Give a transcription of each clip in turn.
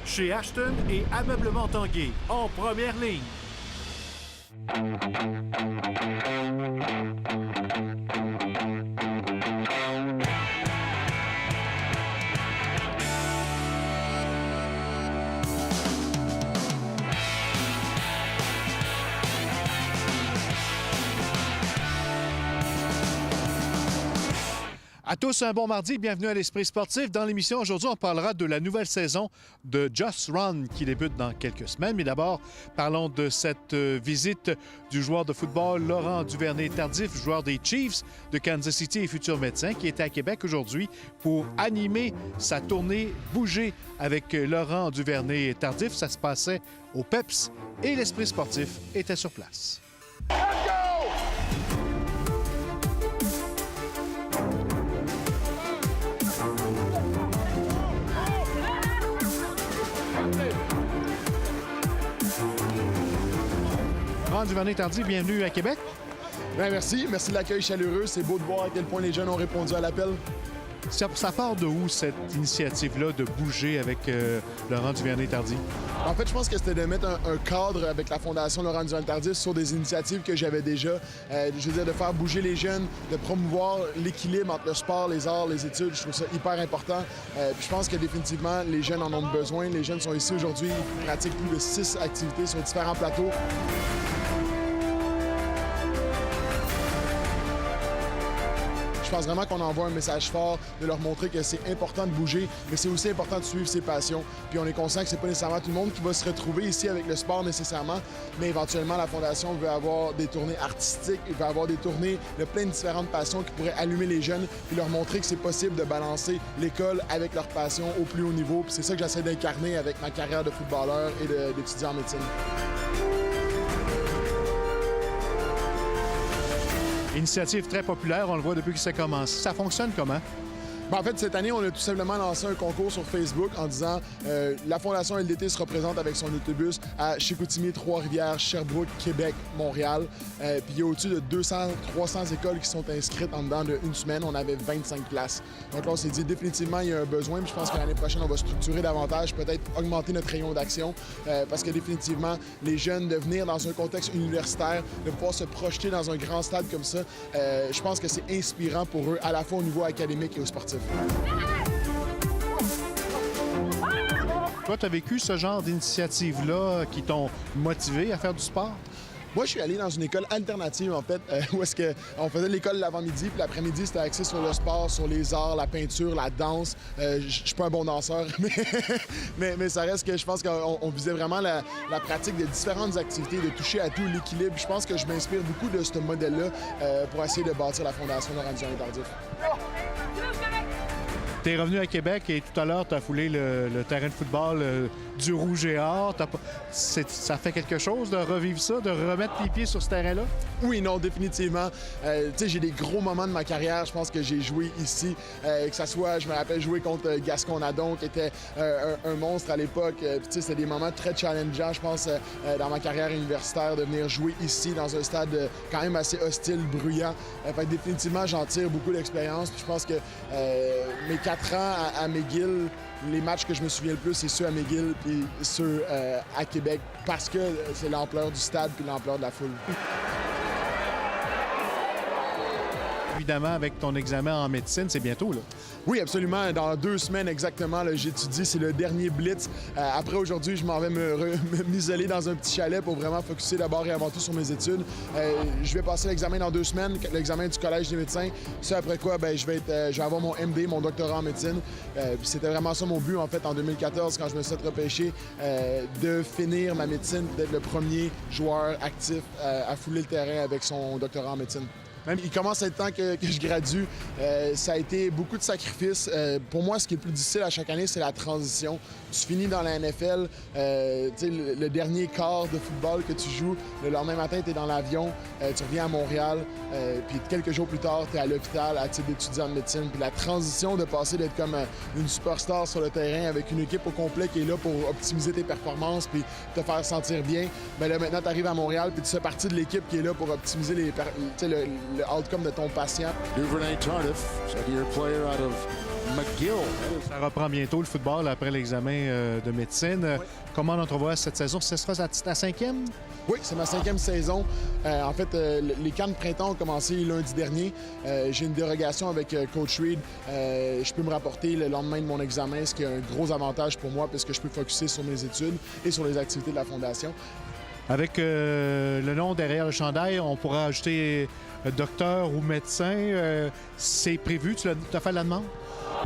chez Ashton et Ameublement Tanguay, en première ligne. À tous, un bon mardi. Bienvenue à l'Esprit sportif. Dans l'émission, aujourd'hui, on parlera de la nouvelle saison de Just Run qui débute dans quelques semaines. Mais d'abord, parlons de cette visite du joueur de football Laurent Duvernay-Tardif, joueur des Chiefs de Kansas City et futur médecin, qui était à Québec aujourd'hui pour animer sa tournée Bouger avec Laurent Duvernay-Tardif. Ça se passait au PEPS et l'Esprit sportif était sur place. Laurent Duvernay-Tardif, bienvenue à Québec. Bien, merci. Merci de l'accueil chaleureux. C'est beau de voir à quel point les jeunes ont répondu à l'appel. Ça part de où, cette initiative-là de bouger avec Laurent Duvernay-Tardif? En fait, je pense que c'était de mettre un cadre avec la Fondation Laurent Duvernay-Tardif sur des initiatives que j'avais déjà. Je veux dire, de faire bouger les jeunes, de promouvoir l'équilibre entre le sport, les arts, les études. Je trouve ça hyper important. Puis je pense que définitivement, les jeunes en ont besoin. Les jeunes sont ici aujourd'hui. Ils pratiquent plus de 6 activités sur différents plateaux. Je pense vraiment qu'on envoie un message fort de leur montrer que c'est important de bouger, mais c'est aussi important de suivre ses passions. Puis on est conscient que c'est pas nécessairement tout le monde qui va se retrouver ici avec le sport nécessairement, mais éventuellement la Fondation veut avoir des tournées artistiques, il veut avoir des tournées de plein de différentes passions qui pourraient allumer les jeunes et leur montrer que c'est possible de balancer l'école avec leur passion au plus haut niveau. Puis c'est ça que j'essaie d'incarner avec ma carrière de footballeur et d'étudiant en médecine. Initiative très populaire, on le voit depuis que ça commence. Ça fonctionne comment? Ben, en fait, cette année, on a tout simplement lancé un concours sur Facebook en disant la Fondation LDT se représente avec son autobus à Chicoutimi, Trois-Rivières, Sherbrooke, Québec, Montréal. Puis il y a au-dessus de 200-300 écoles qui sont inscrites en dedans d'une semaine. On avait 25 places. Donc là, on s'est dit définitivement, il y a un besoin. Puis je pense que l'année prochaine, on va structurer davantage, peut-être augmenter notre rayon d'action. Parce que définitivement, les jeunes, de venir dans un contexte universitaire, de pouvoir se projeter dans un grand stade comme ça, je pense que c'est inspirant pour eux, à la fois au niveau académique et au sportif. Toi, tu as vécu ce genre d'initiative-là qui t'ont motivé à faire du sport? Moi, je suis allé dans une école alternative, en fait, où est-ce qu'on faisait l'école l'avant-midi, puis l'après-midi, c'était axé sur le sport, sur les arts, la peinture, la danse. Je suis pas un bon danseur, mais ça reste que je pense qu'on visait vraiment la pratique de différentes activités, de toucher à tout l'équilibre. Je pense que je m'inspire beaucoup de ce modèle-là pour essayer de bâtir la Fondation Laurent Duvernay-Tardif. Tu es revenu à Québec et tout à l'heure, tu as foulé le terrain de football du Rouge et Or. Ça fait quelque chose de revivre ça, de remettre les pieds sur ce terrain-là? Oui, non, définitivement. Tu sais, j'ai des gros moments de ma carrière. Je pense que j'ai joué ici. Que ça soit, je me rappelle jouer contre Gascon-Nadon, qui était un monstre à l'époque. Tu sais, c'était des moments très challengeants, je pense, dans ma carrière universitaire, de venir jouer ici, dans un stade quand même assez hostile, bruyant. Fait que définitivement, j'en tire beaucoup d'expérience. Puis je pense que mes 4 ans à McGill, les matchs que je me souviens le plus, c'est ceux à McGill puis ceux à Québec, parce que c'est l'ampleur du stade puis l'ampleur de la foule. Évidemment, avec ton examen en médecine, c'est bientôt, là. Oui, absolument. Dans 2 semaines exactement, j'étudie. C'est le dernier blitz. Après, aujourd'hui, je m'en vais m'isoler dans un petit chalet pour vraiment focusser d'abord et avant tout sur mes études. Je vais passer l'examen dans 2 semaines, l'examen du Collège des médecins. Ça, après quoi, je vais avoir mon MD, mon doctorat en médecine. C'était vraiment ça mon but, en fait, en 2014, quand je me suis repêché, de finir ma médecine, d'être le premier joueur actif à fouler le terrain avec son doctorat en médecine. Même, il commence à être temps que je gradue. Ça a été beaucoup de sacrifices. Pour moi, ce qui est le plus difficile à chaque année, c'est la transition. Tu finis dans la NFL, le dernier quart de football que tu joues, le lendemain matin, tu es dans l'avion, tu reviens à Montréal, puis quelques jours plus tard, tu es à l'hôpital à titre d'étudiant de médecine. Puis la transition de passer d'être comme une superstar sur le terrain avec une équipe au complet qui est là pour optimiser tes performances puis te faire sentir bien, bien là, maintenant, tu arrives à Montréal puis tu fais partie de l'équipe qui est là pour optimiser le outcome de ton patient. Duvernay-Tardif, second-year player out of McGill. Ça reprend bientôt le football après l'examen de médecine. Oui. Comment on entrevoit cette saison? Ce sera ta cinquième? Oui, c'est ma 5e saison. En fait, les camps de printemps ont commencé lundi dernier. J'ai une dérogation avec Coach Reed. Je peux me rapporter le lendemain de mon examen, ce qui est un gros avantage pour moi parce que je peux focusser sur mes études et sur les activités de la Fondation. Avec le nom derrière le chandail, on pourra ajouter docteur ou médecin. C'est prévu? Tu as fait la demande?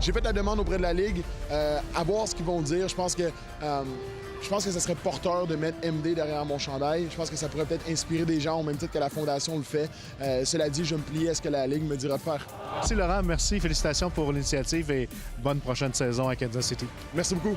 J'ai fait la demande auprès de la Ligue. À voir ce qu'ils vont dire. Je pense que ça serait porteur de mettre MD derrière mon chandail. Je pense que ça pourrait peut-être inspirer des gens au même titre que la Fondation le fait. Cela dit, je me plie à ce que la Ligue me dira de faire. Merci Laurent, merci. Félicitations pour l'initiative et bonne prochaine saison à Kansas City. Merci beaucoup.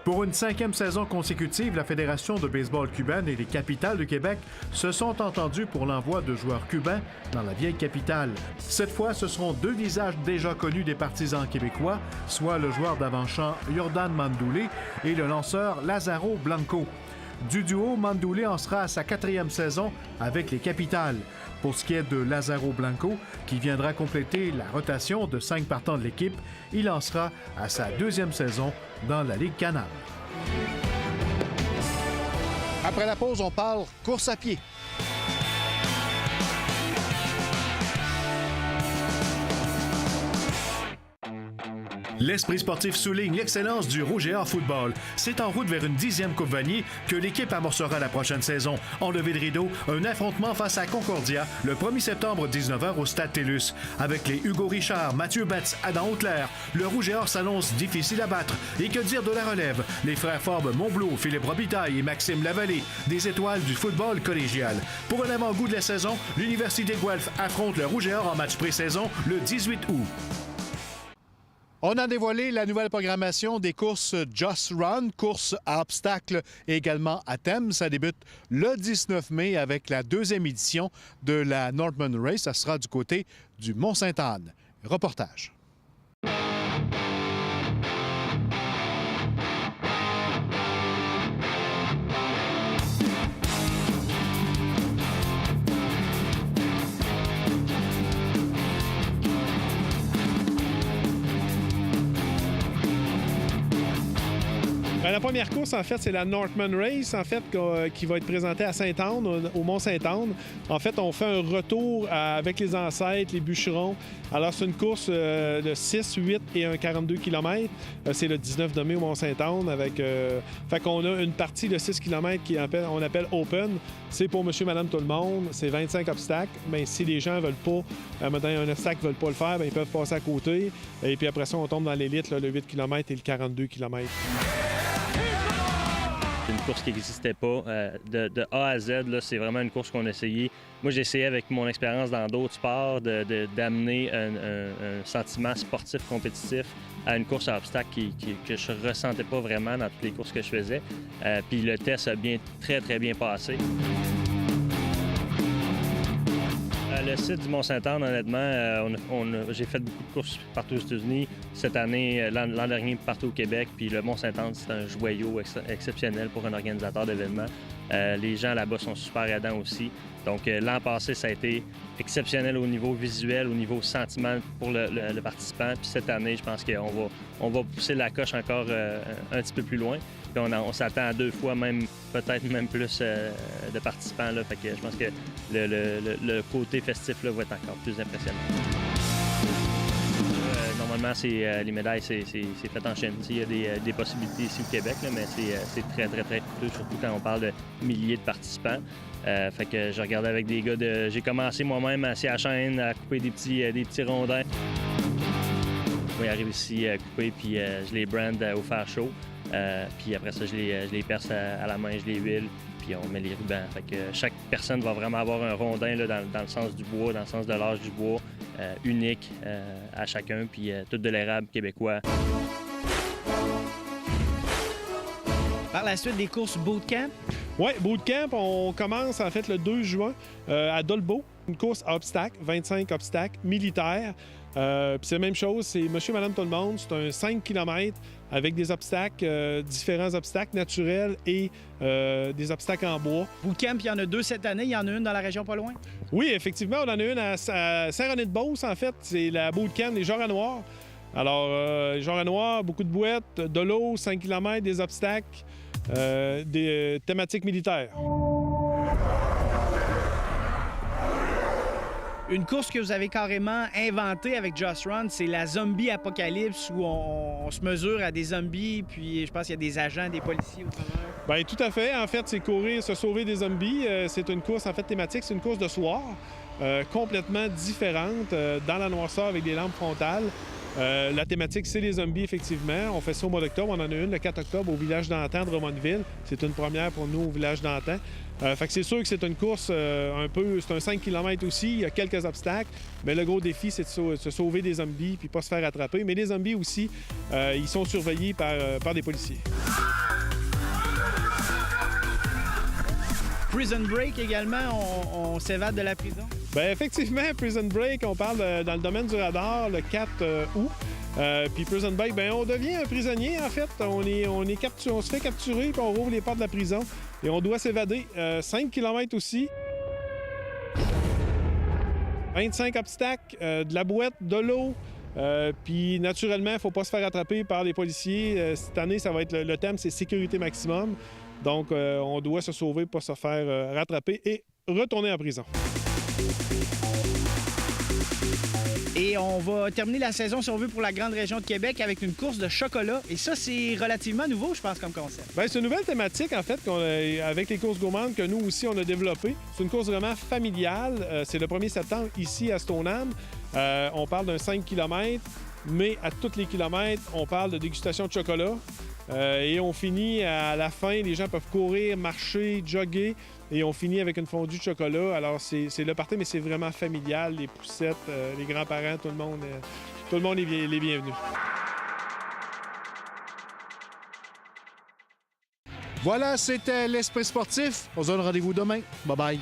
Pour une 5e saison consécutive, la Fédération de baseball cubaine et les capitales du Québec se sont entendus pour l'envoi de joueurs cubains dans la vieille capitale. Cette fois, ce seront 2 visages déjà connus des partisans québécois, soit le joueur d'avant-champ Yordan Mandoulé et le lanceur Lazaro Blanco. Du duo, Mandoulé en sera à sa 4e saison avec les capitales. Pour ce qui est de Lazaro Blanco, qui viendra compléter la rotation de 5 partants de l'équipe, il en sera à sa 2e saison dans la Ligue Canam. Après la pause, on parle course à pied. L'Esprit sportif souligne l'excellence du Rouge et Or football. C'est en route vers une 10e Coupe Vanier que l'équipe amorcera la prochaine saison. En levée de rideau, un affrontement face à Concordia le 1er septembre 19h au Stade TELUS. Avec les Hugo Richard, Mathieu Betts, Adam Hautelaire, le Rouge et Or s'annonce difficile à battre. Et que dire de la relève? Les frères Forbes, Montblot, Philippe Robitaille et Maxime Lavallée, des étoiles du football collégial. Pour un avant-goût de la saison, l'Université de Guelph affronte le Rouge et Or en match pré-saison le 18 août. On a dévoilé la nouvelle programmation des courses Just Run, courses à obstacles et également à thème. Ça débute le 19 mai avec la 2e édition de la Northman Race. Ça sera du côté du Mont-Sainte-Anne. Reportage. La première course, en fait, c'est la Northman Race, en fait, qui va être présentée à Sainte-Anne, au Mont-Sainte-Anne. En fait, on fait un retour avec les ancêtres, les bûcherons. Alors, c'est une course de 6, 8 et un 42 km. C'est le 19 mai au Mont-Sainte-Anne. Fait qu'on a une partie de 6 km qu'on appelle Open. C'est pour monsieur, madame, tout le monde. C'est 25 obstacles. Mais si les gens veulent pas, dans un obstacle, ne veulent pas le faire, bien, ils peuvent passer à côté. Et puis après ça, on tombe dans l'élite, le 8 km et le 42 km. C'est une course qui n'existait pas. De A à Z, c'est vraiment une course qu'on a essayé. Moi, j'ai essayé avec mon expérience dans d'autres sports d'amener un sentiment sportif compétitif à une course à obstacles que je ne ressentais pas vraiment dans toutes les courses que je faisais. Puis le test a très, très bien passé. Le site du Mont-Sainte-Anne, honnêtement, j'ai fait beaucoup de courses partout aux États-Unis. Cette année, l'an dernier, partout au Québec. Puis le Mont-Sainte-Anne, c'est un joyau exceptionnel pour un organisateur d'événements. Les gens là-bas sont super aidants aussi. Donc, l'an passé, ça a été exceptionnel au niveau visuel, au niveau sentiment pour le participant. Puis cette année, je pense qu'on va pousser la coche encore un petit peu plus loin. Puis on s'attend à 2 fois, peut-être même plus de participants. Là. Fait que je pense que le côté festif là, va être encore plus impressionnant. Normalement, les médailles, c'est fait en chaîne. Il y a des possibilités ici au Québec, là, mais c'est très, très, très coûteux, surtout quand on parle de milliers de participants. Fait que je regardais avec des gars J'ai commencé moi-même assis à la chaîne à couper des petits rondins. Moi, j'arrive ici à couper, puis je les brande au fer chaud. Puis après ça, je les perce à la main, je les huile, puis on met les rubans. Fait que chaque personne va vraiment avoir un rondin là, dans le sens du bois, dans le sens de l'âge du bois, unique à chacun, puis tout de l'érable québécois. Par la suite des courses bootcamp? Oui, bootcamp, on commence en fait le 2 juin à Dolbeau. Une course à obstacles, 25 obstacles militaires. Puis c'est la même chose, c'est monsieur, madame, tout le monde. C'est un 5 km avec des obstacles, différents obstacles naturels et des obstacles en bois. Bootcamp, il y en a 2 cette année. Il y en a une dans la région pas loin. Oui, effectivement, on en a une à Saint-René-de-Beauce, en fait. C'est la bootcamp des Genres noirs. Alors, les Genres noirs, beaucoup de boîtes, de l'eau, 5 km, des obstacles, des thématiques militaires. Une course que vous avez carrément inventée avec Just Run, c'est la Zombie Apocalypse où on se mesure à des zombies, puis je pense qu'il y a des agents, des policiers au travers. Bien, tout à fait. En fait, c'est courir, se sauver des zombies. C'est une course, en fait, thématique. C'est une course de soir, complètement différente, dans la noirceur avec des lampes frontales. La thématique, c'est les zombies, effectivement. On fait ça au mois d'octobre. On en a une le 4 octobre au village d'Antan de Drummondville. C'est une première pour nous au village d'Antan. Fait que c'est sûr que c'est une course c'est un 5 km aussi. Il y a quelques obstacles. Mais le gros défi, c'est de se sauver des zombies puis pas se faire attraper. Mais les zombies aussi, ils sont surveillés par des policiers. Prison Break également, on s'évade de la prison. Bien, effectivement, Prison Break, on parle dans le domaine du radar le 4 août. Puis Prison Break, bien, on devient un prisonnier, en fait. On se fait capturer, puis on rouvre les portes de la prison et on doit s'évader. 5 km aussi. 25 obstacles, de la boîte, de l'eau. Puis naturellement, il ne faut pas se faire attraper par les policiers. Cette année, ça va être le thème, c'est sécurité maximum. Donc, on doit se sauver pour pas se faire rattraper et retourner en prison. Et on va terminer la saison, si on veut, pour la grande région de Québec avec une course de chocolat. Et ça, c'est relativement nouveau, je pense, comme concept. Bien, c'est une nouvelle thématique, en fait, avec les courses gourmandes que nous aussi, on a développée. C'est une course vraiment familiale. C'est le 1er septembre, ici, à Stoneham. On parle d'un 5 km, mais à tous les kilomètres, on parle de dégustation de chocolat. Et on finit à la fin, les gens peuvent courir, marcher, jogger, et on finit avec une fondue de chocolat. Alors, c'est le party, mais c'est vraiment familial, les poussettes, les grands-parents, tout le monde est les bienvenus. Voilà, c'était l'Esprit sportif. On se donne rendez-vous demain. Bye-bye.